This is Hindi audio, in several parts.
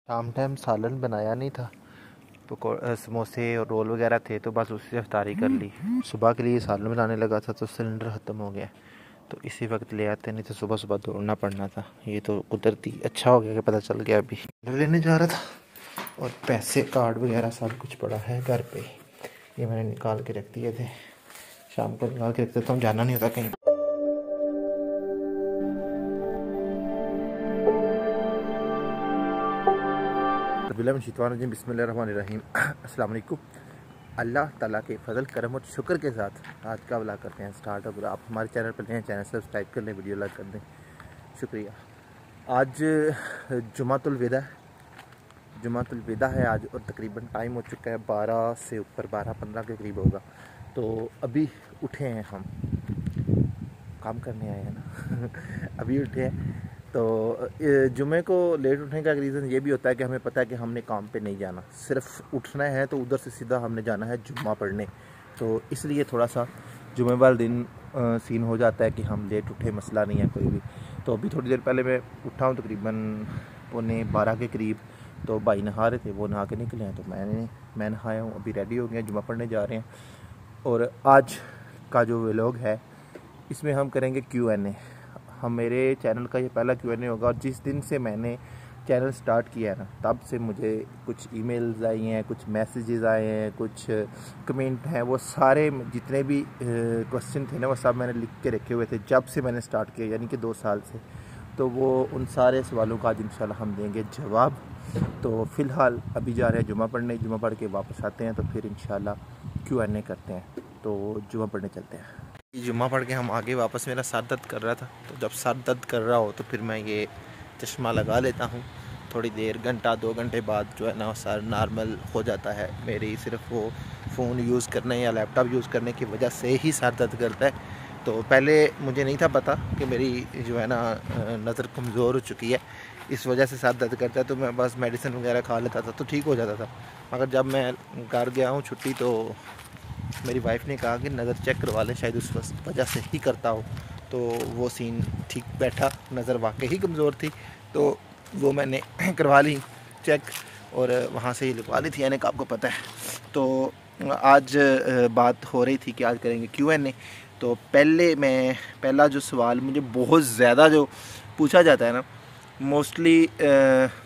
शाम टाइम सालन बनाया नहीं था, समोसे और रोल वगैरह थे तो बस उससे इफ्तारी कर ली। सुबह के लिए सालन बनाने लगा था तो सिलेंडर ख़त्म हो गया, तो इसी वक्त ले आते, नहीं तो सुबह सुबह दौड़ना पड़ना था। ये तो कुदरती अच्छा हो गया कि पता चल गया। अभी लेने जा रहा था और पैसे कार्ड वगैरह सब कुछ पड़ा है घर पे, ये मैंने निकाल के रख दिए थे। शाम को निकाल के रखते तो हम जाना नहीं होता कहीं। बिस्मिल्लाहिर्रहमानिर्रहीम। अस्सलाम वालेकुम। अल्लाह ताला के फजल करम और शुक्र के साथ आज का व्लॉग करते हैं स्टार्ट। अगर आप हमारे चैनल पर नए, चैनल सब्सक्राइब कर लें, वीडियो लाइक कर दें, शुक्रिया। आज जुमातुल विदा है आज, और तकरीबन टाइम हो चुका है 12 से ऊपर, 12-15 के करीब होगा। तो अभी उठे हैं, हम काम करने आए हैं ना अभी उठे हैं। तो जुमे को लेट उठने का रीज़न ये भी होता है कि हमें पता है कि हमने काम पे नहीं जाना, सिर्फ उठना है तो उधर से सीधा हमने जाना है जुम्मा पढ़ने। तो इसलिए थोड़ा सा जुमे वाले दिन सीन हो जाता है कि हम लेट उठे, मसला नहीं है कोई भी। तो अभी थोड़ी देर पहले मैं उठा हूँ, तकरीबन 11:15 के करीब। तो भाई नहा रहे थे, वो नहा के निकले हैं, तो मैं नहाया हूँ, अभी रेडी हो गए, जुम्मा पढ़ने जा रहे हैं। और आज का जो व्लॉग है इसमें हम करेंगे Q&A। हम मेरे चैनल का ये पहला Q&A होगा, और जिस दिन से मैंने चैनल स्टार्ट किया है ना, तब से मुझे कुछ ईमेल्स आई हैं, कुछ मैसेजेस आए हैं, कुछ कमेंट हैं। वो सारे जितने भी क्वेश्चन थे ना, वो सब मैंने लिख के रखे हुए थे जब से मैंने स्टार्ट किया, यानी कि 2 साल से। तो वो उन सारे सवालों का आज इंशाल्लाह हम देंगे जवाब। तो फ़िलहाल अभी जा रहे हैं जुम्मा पढ़ने, जुम्मा पढ़ के वापस आते हैं तो फिर इंशाल्लाह Q&A करते हैं। तो जुम्मा पढ़ने चलते हैं। जुम्मा पढ़ के हम आगे वापस, मेरा सर दर्द कर रहा था, तो जब सर दर्द कर रहा हो तो फिर मैं ये चश्मा लगा लेता हूँ। थोड़ी देर, घंटा 2 घंटे बाद जो है ना, सर नॉर्मल हो जाता है। मेरी सिर्फ वो फ़ोन यूज़ करने या लैपटॉप यूज़ करने की वजह से ही सर दर्द करता है। तो पहले मुझे नहीं था पता कि मेरी जो है ना नज़र कमज़ोर हो चुकी है, इस वजह से सर दर्द करता है। तो मैं बस मेडिसिन वगैरह खा लेता था तो ठीक हो जाता था। मगर जब मैं घर गया हूँ छुट्टी, तो मेरी वाइफ ने कहा कि नज़र चेक करवा लें, शायद उस वजह से ही करता हो। तो वो सीन ठीक बैठा, नज़र वाकई ही कमज़ोर थी, तो वो मैंने करवा ली चेक, और वहाँ से ही लिखवा ली थी, यानी कि आपको पता है। तो आज बात हो रही थी कि आज करेंगे Q&A। तो पहला जो सवाल मुझे बहुत ज़्यादा जो पूछा जाता है ना, मोस्टली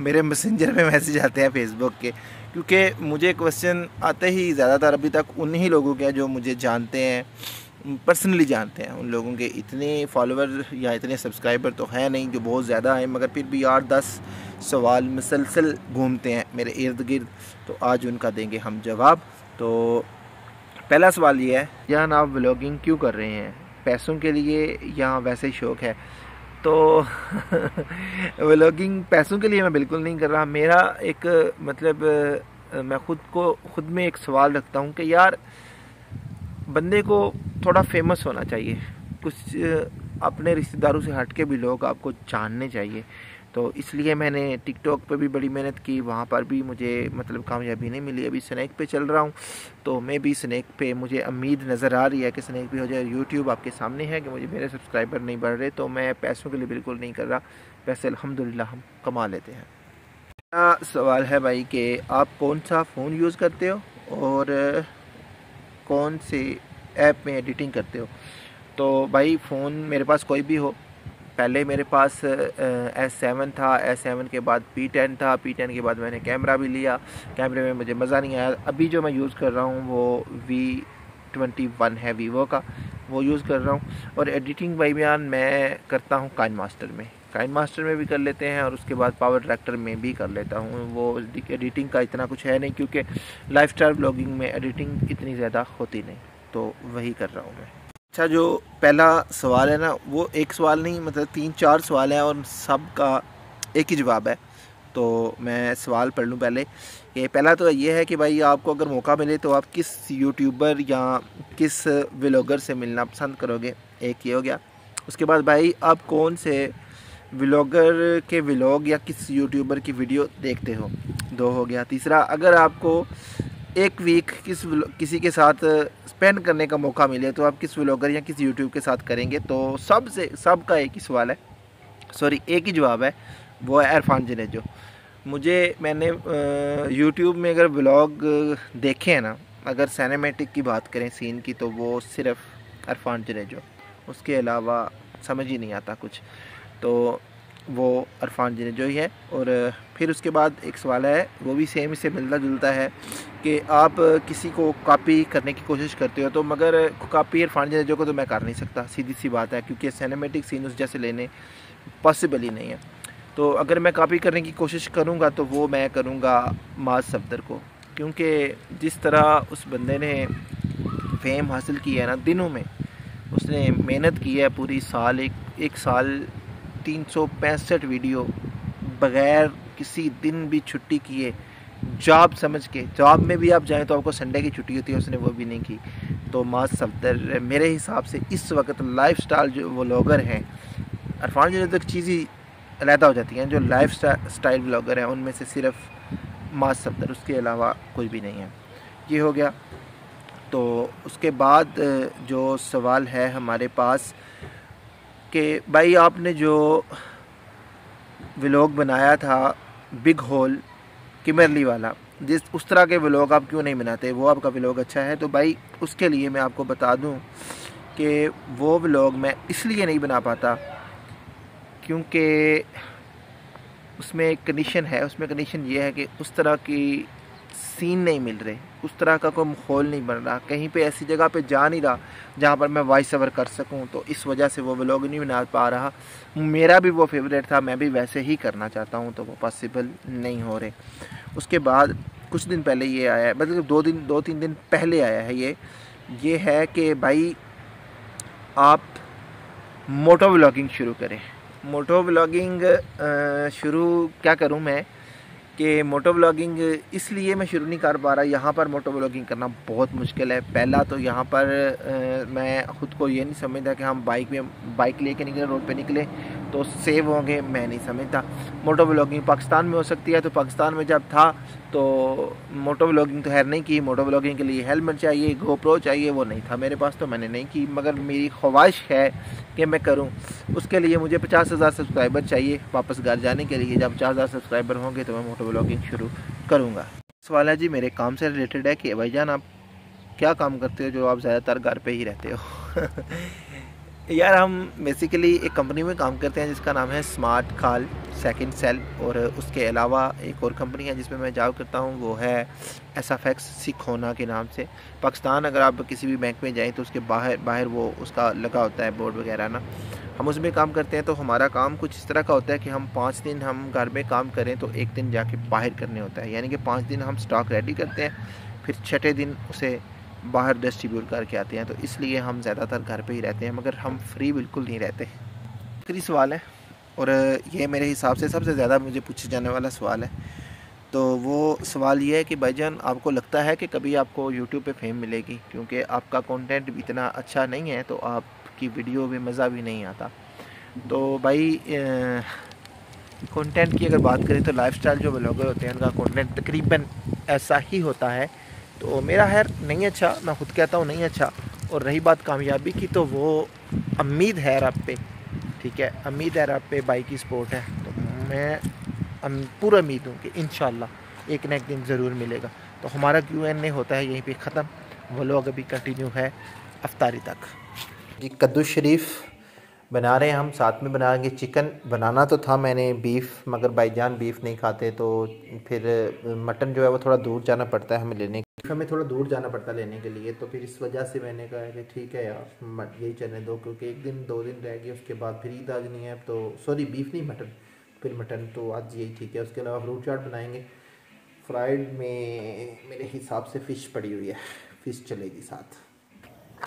मेरे मैसेंजर में मैसेज आते हैं फेसबुक के, क्योंकि मुझे क्वेश्चन आते ही ज़्यादातर अभी तक उन्हीं लोगों के जो मुझे जानते हैं, पर्सनली जानते हैं। उन लोगों के इतने फॉलोअर या इतने सब्सक्राइबर तो हैं नहीं जो बहुत ज़्यादा हैं, मगर फिर भी 8-10 सवाल मुसलसल घूमते हैं मेरे इर्द गिर्द। तो आज उनका देंगे हम जवाब। तो पहला सवाल ये है, जान आप व्लॉगिंग क्यों कर रहे हैं, पैसों के लिए या वैसे ही शौक़ है? तो व्लॉगिंग पैसों के लिए मैं बिल्कुल नहीं कर रहा। मेरा एक मतलब मैं खुद में एक सवाल रखता हूँ कि यार, बंदे को थोड़ा फेमस होना चाहिए, कुछ अपने रिश्तेदारों से हट के भी लोग आपको जानने चाहिए। तो इसलिए मैंने टिकटॉक पे भी बड़ी मेहनत की, वहाँ पर भी मुझे मतलब कामयाबी नहीं मिली। अभी स्नैक पे चल रहा हूँ, तो मैं भी स्नैक पे मुझे उम्मीद नज़र आ रही है कि स्नैक पे हो जाए। यूट्यूब आपके सामने है कि मुझे मेरे सब्सक्राइबर नहीं बढ़ रहे, तो मैं पैसों के लिए बिल्कुल नहीं कर रहा। पैसे अल्हम्दुलिल्लाह हम कमा लेते हैं। मेरा सवाल है भाई कि आप कौन सा फ़ोन यूज़ करते हो और कौन से ऐप में एडिटिंग करते हो? तो भाई फ़ोन मेरे पास कोई भी हो, पहले मेरे पास S7 था, S7 के बाद P10 था, P10 के बाद मैंने कैमरा भी लिया, कैमरे में मुझे मज़ा नहीं आया। अभी जो मैं यूज़ कर रहा हूँ वो V21 है, वीवो का, वो यूज़ कर रहा हूँ। और एडिटिंग भाई बयान मैं करता हूँ काइन मास्टर में भी कर लेते हैं, और उसके बाद पावर डायरेक्टर में भी कर लेता हूँ। वो एडिटिंग का इतना कुछ है नहीं, क्योंकि लाइफस्टाइल ब्लॉगिंग में एडिटिंग इतनी ज़्यादा होती नहीं, तो वही कर रहा हूँ मैं। अच्छा, जो पहला सवाल है ना, वो एक सवाल नहीं, मतलब 3-4 सवाल हैं और सब का एक ही जवाब है। तो मैं सवाल पढ़ लूँ पहले। ये पहला तो ये है कि भाई, आपको अगर मौका मिले तो आप किस यूट्यूबर या किस व्लॉगर से मिलना पसंद करोगे? एक ये हो गया। उसके बाद भाई, आप कौन से व्लॉगर के व्लॉग या किस यूट्यूबर की वीडियो देखते हो? 2 हो गया। तीसरा, अगर आपको एक वीक किसी के साथ स्पेंड करने का मौका मिले तो आप किस व्लॉगर या किस यूट्यूब के साथ करेंगे? तो सबका एक ही सवाल है, सॉरी एक ही जवाब है, वो है इरफान जनेजो। मैंने यूट्यूब में अगर व्लॉग देखे हैं ना, अगर सिनेमैटिक की बात करें सीन की, तो वो सिर्फ अरफान जनेजो, उसके अलावा समझ ही नहीं आता कुछ। तो वो अरफान जनेजो ही है। और फिर उसके बाद एक सवाल है, वो भी सेम इससे मिलता जुलता है कि आप किसी को कॉपी करने की कोशिश करते हो, तो मगर कॉपी अरफान जनेजो को तो मैं कर नहीं सकता, सीधी सी बात है, क्योंकि सिनेमैटिक सीन उस जैसे लेने पॉसिबल ही नहीं है। तो अगर मैं कॉपी करने की कोशिश करूँगा तो वो मैं करूँगा माज सफदर को, क्योंकि जिस तरह उस बंदे ने फेम हासिल किया है ना दिनों में, उसने मेहनत की है पूरी साल, एक साल 365 वीडियो बग़ैर किसी दिन भी छुट्टी किए, जॉब समझ के, जॉब में भी आप जाएं तो आपको संडे की छुट्टी होती है, उसने वो भी नहीं की। तो माज सफदर मेरे हिसाब से इस वक्त लाइफस्टाइल जो व्लॉगर हैं, अरफान जनेजो तक चीज़ ही अलहदा हो जाती हैं, जो लाइफ स्टाइल व्लॉगर हैं उनमें से सिर्फ माज सफदर, उसके अलावा कोई भी नहीं है। ये हो गया। तो उसके बाद जो सवाल है हमारे पास कि भाई आपने जो व्लॉग बनाया था बिग होल किमरली वाला, उस तरह के व्लॉग आप क्यों नहीं बनाते, वो आपका व्लॉग अच्छा है। तो भाई उसके लिए मैं आपको बता दूं कि वो व्लॉग मैं इसलिए नहीं बना पाता क्योंकि उसमें एक कंडीशन है। उसमें कंडीशन ये है कि उस तरह की सीन नहीं मिल रहे, उस तरह का कोई माहौल नहीं बन रहा, कहीं पे ऐसी जगह पे जा नहीं रहा जहाँ पर मैं वॉइस ओवर कर सकूँ। तो इस वजह से वो व्लॉग नहीं बना पा रहा। मेरा भी वो फेवरेट था, मैं भी वैसे ही करना चाहता हूँ, तो वो पॉसिबल नहीं हो रहे। उसके बाद कुछ दिन पहले ये आया है, मतलब 2-3 दिन पहले आया है ये है कि भाई आप मोटो व्लॉगिंग शुरू करें। मोटो व्लॉगिंग शुरू क्या करूं मैं कि मोटो व्लॉगिंग इसलिए मैं शुरू नहीं कर पा रहा, यहाँ पर मोटो व्लॉगिंग करना बहुत मुश्किल है। पहला तो यहाँ पर मैं ख़ुद को ये नहीं समझता कि हम बाइक लेके निकले, रोड पे निकले तो सेव होंगे, मैं नहीं समझता। मोटो व्लॉगिंग पाकिस्तान में हो सकती है, तो पाकिस्तान में जब था तो मोटो व्लॉगिंग तो खैर नहीं की। मोटो व्लॉगिंग के लिए हेलमेट चाहिए, गोप्रो चाहिए, वो नहीं था मेरे पास, तो मैंने नहीं की। मगर मेरी ख्वाहिश है कि मैं करूं। उसके लिए मुझे 50,000 सब्सक्राइबर चाहिए वापस घर जाने के लिए। जब 50,000 सब्सक्राइबर होंगे तो मैं मोटो व्लॉगिंग शुरू करूँगा। सवाल है जी मेरे काम से रिलेटेड है कि भाईजान आप क्या काम करते हो जो आप ज़्यादातर घर पे ही रहते हो? यार हम बेसिकली एक कंपनी में काम करते हैं जिसका नाम है स्मार्ट कॉल सेकंड सेल, और उसके अलावा एक और कंपनी है जिसमें मैं जॉब करता हूँ, वो है SFX सिखोना के नाम से। पाकिस्तान अगर आप किसी भी बैंक में जाएं तो उसके बाहर वो उसका लगा होता है बोर्ड वगैरह ना, हम उसमें काम करते हैं। तो हमारा काम कुछ इस तरह का होता है कि हम 5 दिन हम घर में काम करें तो एक दिन जाके बाहर करने होता है, यानी कि 5 दिन हम स्टॉक रेडी करते हैं, फिर छठे दिन उसे बाहर डिस्ट्रीब्यूट करके आते हैं। तो इसलिए हम ज़्यादातर घर पे ही रहते हैं, मगर हम फ्री बिल्कुल नहीं रहते। आखिरी सवाल है, और ये मेरे हिसाब से सबसे ज़्यादा मुझे पूछे जाने वाला सवाल है। तो वो सवाल ये है कि भाईजान आपको लगता है कि कभी आपको यूट्यूब पे फेम मिलेगी? क्योंकि आपका कंटेंट भी इतना अच्छा नहीं है, तो आपकी वीडियो में मज़ा भी नहीं आता। तो भाई कंटेंट की अगर बात करें तो लाइफस्टाइल जो व्लॉगर होते हैं उनका कंटेंट तकरीबन ऐसा ही होता है। तो मेरा खैर नहीं अच्छा, मैं खुद कहता हूँ नहीं अच्छा। और रही बात कामयाबी की, तो वो उम्मीद है रब पे, ठीक है, उम्मीद है रब पे, भाई की सपोर्ट है। तो मैं पूरा उम्मीद हूँ कि इंशाल्लाह एक न एक दिन ज़रूर मिलेगा। तो हमारा Q&A होता है यहीं पे ख़त्म, व्लॉग अभी कंटिन्यू है अफ्तारी तक। जी कद्दू शरीफ बना रहे हैं हम, साथ में बनाएंगे चिकन। बनाना तो था मैंने बीफ, मगर भाईजान बीफ नहीं खाते, तो फिर मटन जो है वो थोड़ा दूर जाना पड़ता है हमें लेने, हमें थोड़ा दूर जाना पड़ता है लेने के लिए। तो फिर इस वजह से मैंने कहा कि ठीक है यार यही चलने दो, क्योंकि 1-2 दिन रह गए, उसके बाद फिर ईद आज नहीं है। तो सॉरी बीफ नहीं मटन, फिर मटन, तो आज यही ठीक है। उसके अलावा फ्रूट चाट बनाएंगे। फ्राइड में मेरे हिसाब से फ़िश पड़ी हुई है, फ़िश चलेगी साथ।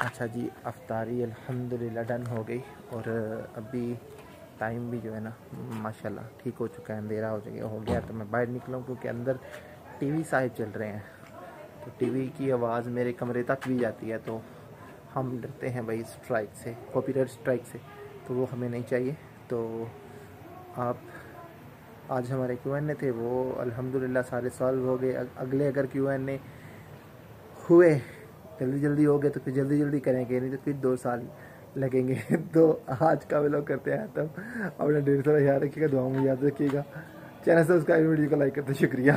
अच्छा जी, अफ्तारी अल्हम्दुलिल्लाह डन हो गई, और अभी टाइम भी जो है ना माशाल्लाह ठीक हो चुका है, अंधेरा हो गया। तो मैं बाहर निकला हूँ क्योंकि अंदर टीवी साहिब चल रहे हैं, तो टीवी की आवाज़ मेरे कमरे तक भी जाती है। तो हम डरते हैं भाई स्ट्राइक से, कॉपीराइट स्ट्राइक से, तो वो हमें नहीं चाहिए। तो आप आज हमारे Q&A थे वो अल्हम्दुलिल्लाह सारे सॉल्व हो गए। अगले अगर Q&A हुए जल्दी हो गए तो फिर जल्दी करेंगे, नहीं तो फिर 2 साल लगेंगे। तो आज का व्लॉग करते हैं तब। अपना 150 याद रखिएगा, दुआ में याद रखिएगा। चैनल सब्सक्राइब, वीडियो को लाइक करते शुक्रिया।